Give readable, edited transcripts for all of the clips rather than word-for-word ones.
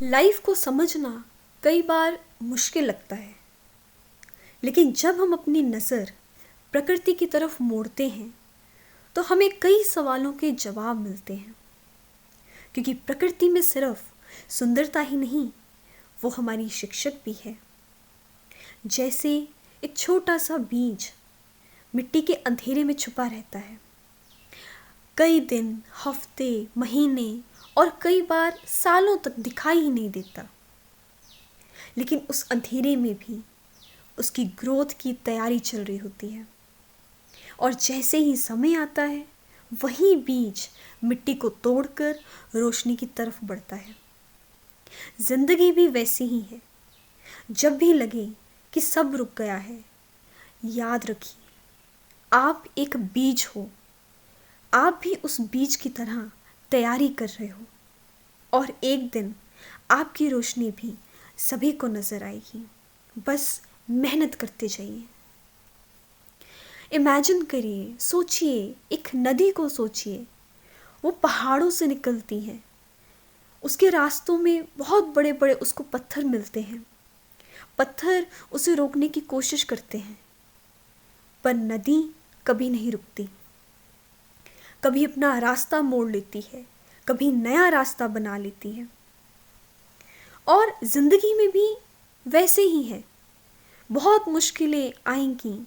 Life को समझना कई बार मुश्किल लगता है, लेकिन जब हम अपनी नज़र प्रकृति की तरफ मोड़ते हैं तो हमें कई सवालों के जवाब मिलते हैं। क्योंकि प्रकृति में सिर्फ सुंदरता ही नहीं, वो हमारी शिक्षक भी है। जैसे एक छोटा सा बीज मिट्टी के अंधेरे में छुपा रहता है, कई दिन, हफ्ते, महीने और कई बार सालों तक दिखाई ही नहीं देता, लेकिन उस अंधेरे में भी उसकी ग्रोथ की तैयारी चल रही होती है। और जैसे ही समय आता है, वही बीज मिट्टी को तोड़कर रोशनी की तरफ बढ़ता है। जिंदगी भी वैसी ही है। जब भी लगे कि सब रुक गया है, याद रखिए, आप एक बीज हो। आप भी उस बीज की तरह तैयारी कर रहे हो, और एक दिन आपकी रोशनी भी सभी को नजर आएगी। बस मेहनत करते जाइए। इमेजिन करिए, सोचिए, एक नदी को सोचिए। वो पहाड़ों से निकलती है। उसके रास्तों में बहुत बड़े बड़े उसको पत्थर मिलते हैं। पत्थर उसे रोकने की कोशिश करते हैं, पर नदी कभी नहीं रुकती। कभी अपना रास्ता मोड़ लेती है, कभी नया रास्ता बना लेती है। और जिंदगी में भी वैसे ही है। बहुत मुश्किलें आएंगी,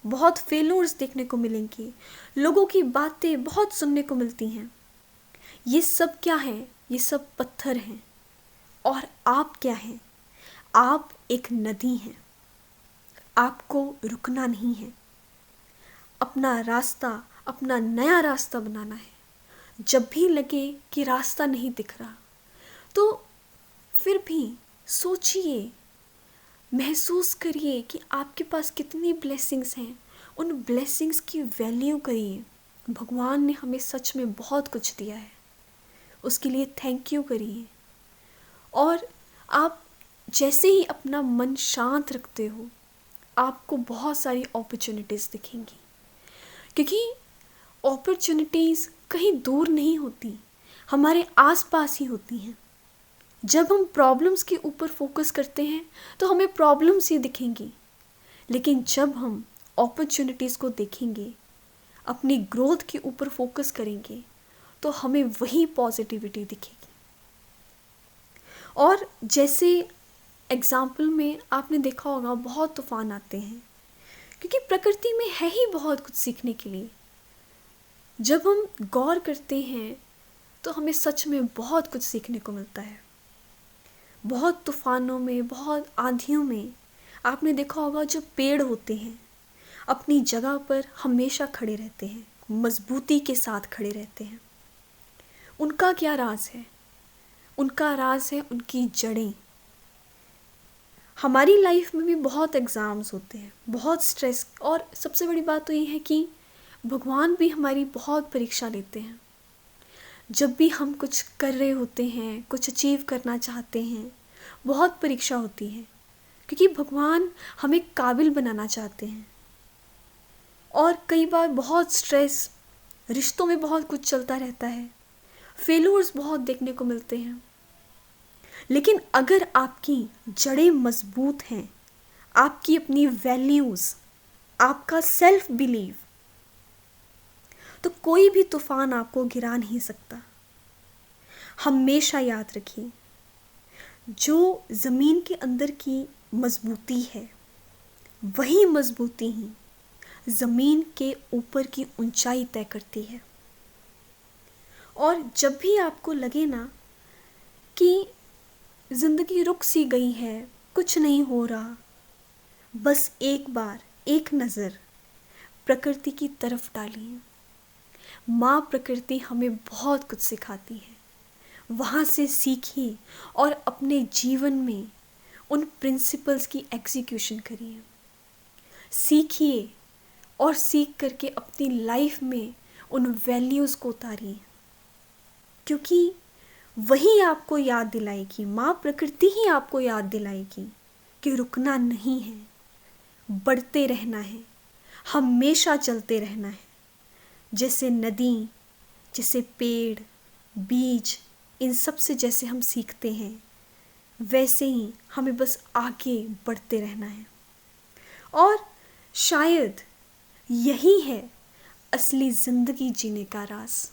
बहुत फेल्योर्स देखने को मिलेंगी, लोगों की बातें बहुत सुनने को मिलती हैं। ये सब क्या है? ये सब पत्थर हैं। और आप क्या हैं? आप एक नदी हैं। आपको रुकना नहीं है। अपना रास्ता, अपना नया रास्ता बनाना है। जब भी लगे कि रास्ता नहीं दिख रहा, तो फिर भी सोचिए, महसूस करिए कि आपके पास कितनी ब्लेसिंग्स हैं। उन ब्लेसिंग्स की वैल्यू करिए। भगवान ने हमें सच में बहुत कुछ दिया है, उसके लिए थैंक यू करिए। और आप जैसे ही अपना मन शांत रखते हो, आपको बहुत सारी अपॉर्चुनिटीज़ दिखेंगी। क्योंकि अपॉर्चुनिटीज़ कहीं दूर नहीं होती, हमारे आसपास ही होती हैं। जब हम प्रॉब्लम्स के ऊपर फोकस करते हैं तो हमें प्रॉब्लम्स ही दिखेंगी, लेकिन जब हम अपॉर्चुनिटीज़ को देखेंगे, अपनी ग्रोथ के ऊपर फोकस करेंगे, तो हमें वही पॉजिटिविटी दिखेगी। और जैसे एग्जाम्पल में आपने देखा होगा, बहुत तूफान आते हैं, क्योंकि प्रकृति में है ही बहुत कुछ सीखने के लिए। जब हम गौर करते हैं तो हमें सच में बहुत कुछ सीखने को मिलता है। बहुत तूफानों में, बहुत आंधियों में आपने देखा होगा, जो पेड़ होते हैं अपनी जगह पर हमेशा खड़े रहते हैं, मजबूती के साथ खड़े रहते हैं। उनका क्या राज है? उनका राज है उनकी जड़ें। हमारी लाइफ में भी बहुत एग्ज़ाम्स होते हैं, बहुत स्ट्रेस, और सबसे बड़ी बात तो ये है कि भगवान भी हमारी बहुत परीक्षा लेते हैं। जब भी हम कुछ कर रहे होते हैं, कुछ अचीव करना चाहते हैं, बहुत परीक्षा होती है, क्योंकि भगवान हमें काबिल बनाना चाहते हैं। और कई बार बहुत स्ट्रेस, रिश्तों में बहुत कुछ चलता रहता है, फेल्योर्स बहुत देखने को मिलते हैं। लेकिन अगर आपकी जड़ें मजबूत हैं, आपकी अपनी वैल्यूज़, आपका सेल्फ बिलीव, तो कोई भी तूफान आपको गिरा नहीं सकता। हमेशा याद रखिए, जो ज़मीन के अंदर की मजबूती है, वही मजबूती ही ज़मीन के ऊपर की ऊंचाई तय करती है। और जब भी आपको लगे ना कि ज़िंदगी रुक सी गई है, कुछ नहीं हो रहा, बस एक बार एक नज़र प्रकृति की तरफ डालिए। माँ प्रकृति हमें बहुत कुछ सिखाती है। वहाँ से सीखिए और अपने जीवन में उन प्रिंसिपल्स की एग्जीक्यूशन करिए। सीखिए और सीख करके अपनी लाइफ में उन वैल्यूज़ को उतारिए, क्योंकि वही आपको याद दिलाएगी, माँ प्रकृति ही आपको याद दिलाएगी कि रुकना नहीं है, बढ़ते रहना है, हमेशा चलते रहना है। जैसे नदी, जैसे पेड़, बीज, इन सब से जैसे हम सीखते हैं वैसे ही हमें बस आगे बढ़ते रहना है। और शायद यही है असली ज़िंदगी जीने का राज।